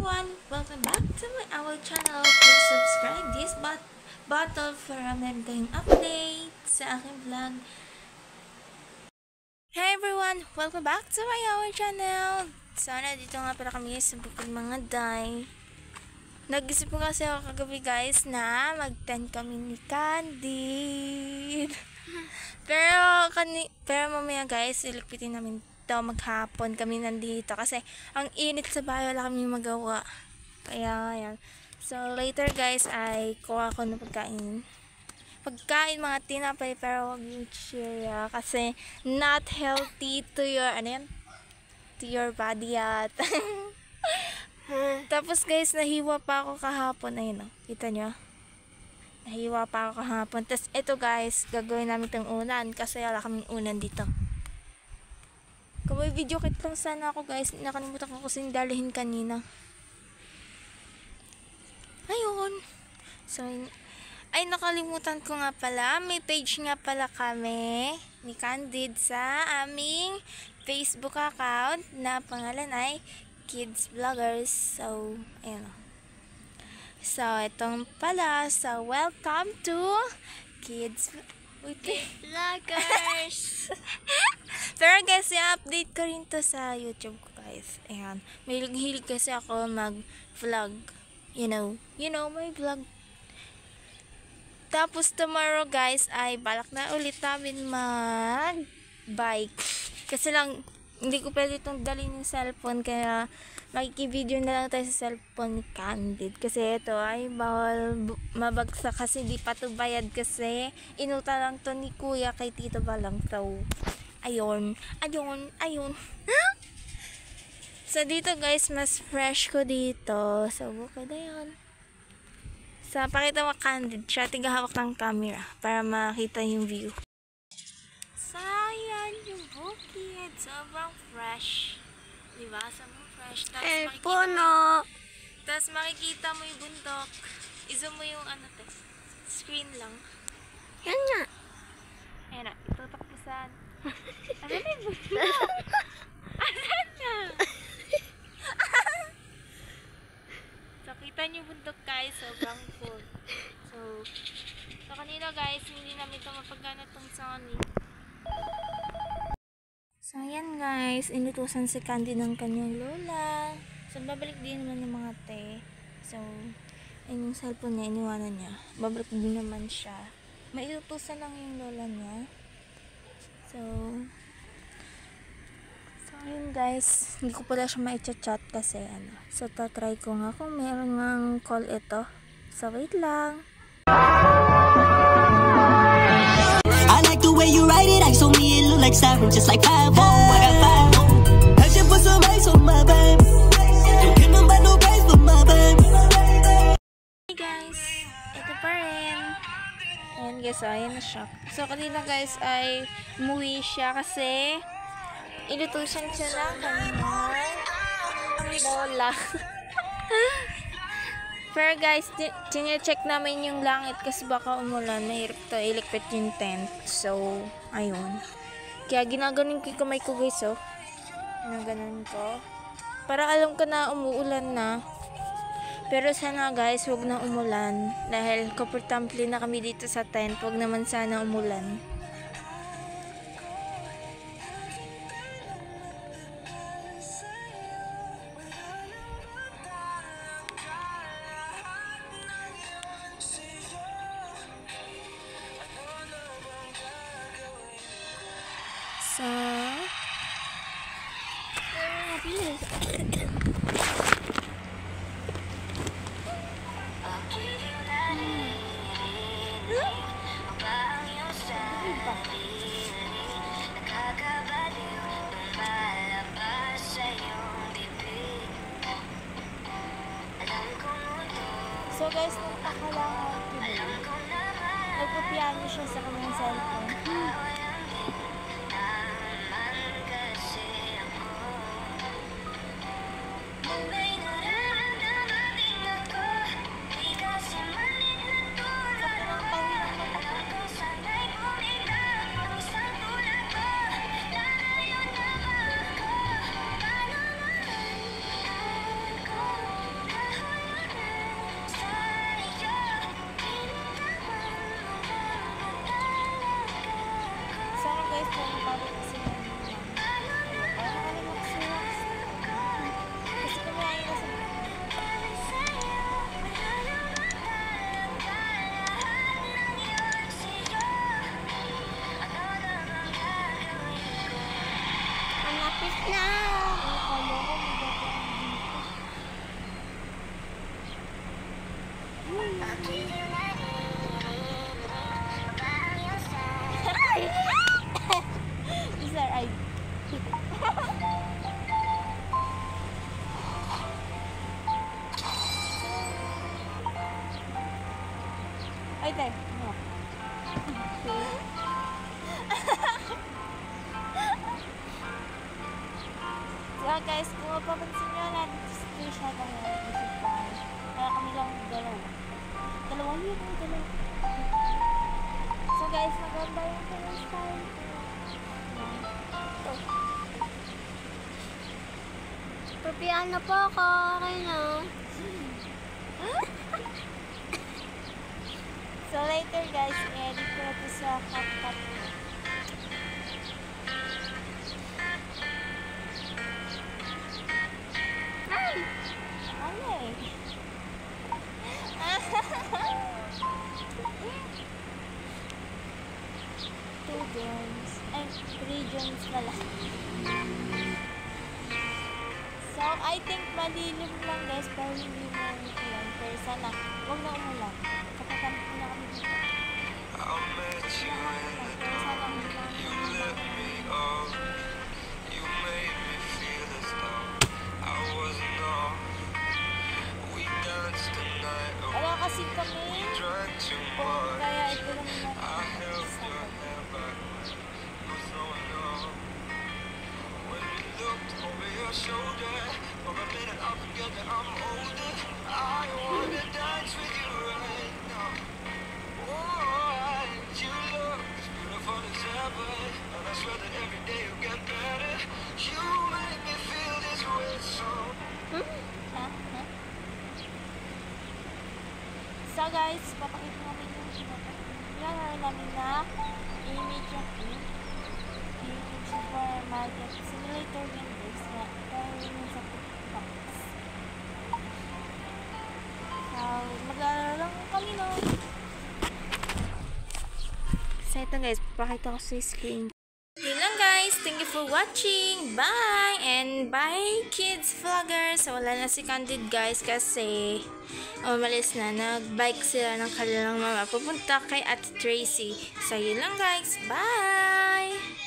everyone! Welcome back to our channel. Please subscribe this button para meron kayong update sa aking vlog. Hey everyone! Welcome back to our channel. Sana dito nga pala kami sa bukid mga day. Nag-isip ko kasi ako kagabi guys na mag-tent kami ni Candid. Pero mamaya guys, iligpitin namin maghapon kami nandito kasi ang init sa bahay, wala kami magawa, kaya ayan. So later guys ay kuha ko ng pagkain mga tinapay, pero wag yung chiya kasi not healthy to your to your body at tapos guys, nahiwa pa ako kahapon, ayun o, kita nyo, nahiwa pa ako kahapon. Tapos ito guys, gagawin namin itong unan kasi wala kaming unan dito. Kung may video kit lang sana ako guys, nakalimutan ko kasi dalihin kanina. Ayun. So, ay nakalimutan ko nga pala, may page nga pala kami ni Candid sa aming Facebook account na pangalan ay Kids Vloggers. So, ayun. So, itong pala. So, welcome to Kids Vloggers. Pero guys, i-update ko rin to sa YouTube ko guys. Ayan. May hilig kasi ako mag-vlog. You know, my vlog. Tapos tomorrow guys, ay balak na ulit namin mag-bike. Kasi lang, hindi ko pwede itong dalhin yung cellphone. Kaya makiki-video na lang tayo sa cellphone ni Candid. Kasi ito ay bawal mabagsak kasi di pa to bayad kasi inuta lang to ni Kuya kay Tito Balang. So, ayun. So, dito guys, mas fresh ko dito. So, okay na yun. So, pakita mo Candid. Siya tigahawak ng camera para makita yung view. So, yan yung bukid. Sobrang fresh. Diba? Sobrang fresh. Tapos makikita mo yung bundok. I-zoom mo yung screen lang. Yan nga. Ayan na. Itutok mo saan. Ano na yung bundok? Asan na? So, kita nyo bundok guys. Sobrang cool. So, kanina guys, hindi namin ito mapagana itong Sony. So, ayan guys, inutusan si Candy ng kanyang lola. So, babalik din naman yung mga te. So, ayun yung cellphone niya, iniwanan niya. Babalik din naman siya. May inutusan lang yung lola niya. So, ayun guys, hindi ko pala siya ma-chat kasi So, tatry ko nga kung meron ngang call ito. So, wait lang. I like the way you write it, I saw me, it look like siren, just like 5-0. I got 5. I should put some ice on my baby. Don't give them back no price for my baby. Hey guys, ito pa rin. Ayan guys, ayan na siya. So, kanina guys ay umuwi siya kasi inutusan siya ng kanyang lola. Pero guys, check namin yung langit kasi baka umulan, mahirap to iligpit yung tent. So, ayun. Kaya ginaganon ko yung kamay ko guys, oh. Ginaganon ko. Para alam ko na umuulan na. Pero sana guys, huwag na umulan. Dahil komportable na kami dito sa tent. Huwag naman sana umulan. So, guys, nung pakalangan ko nagpapiano siya sa kanyang cellphone. Ay, tay. So guys, kung mapapansin nyo, nandito siya ng isip bahay. Kaya kami lang dalawa. Dalawa yun, dalawa. So guys, maganda yung hairstyle. Ito. Papian na po ako. Okay na. So later guys, edit ko na ito sa CapCut. Ano eh? Two joints. Ay, 3 joints na lang. So, I think malilim lang guys, pero hindi mo ulan. Pero sana, huwag na umulan. Kapag na kami dito. Pero sana wala kasi kami kung kaya ito lang natin sa So guys, papakita namin yung pinag-aaral namin na image of image supermarket simulator din guys na pero yun sa TikTok. So, mag-aaral lang kami no. So ito guys, papakita ko sa screen. Yun lang guys, thank you for watching, bye, and bye kids vloggers. So wala na si Candid guys kasi umalis na, nag-bike sila ng kanilang mama papunta kay Ate Tracy. So yun lang guys, bye.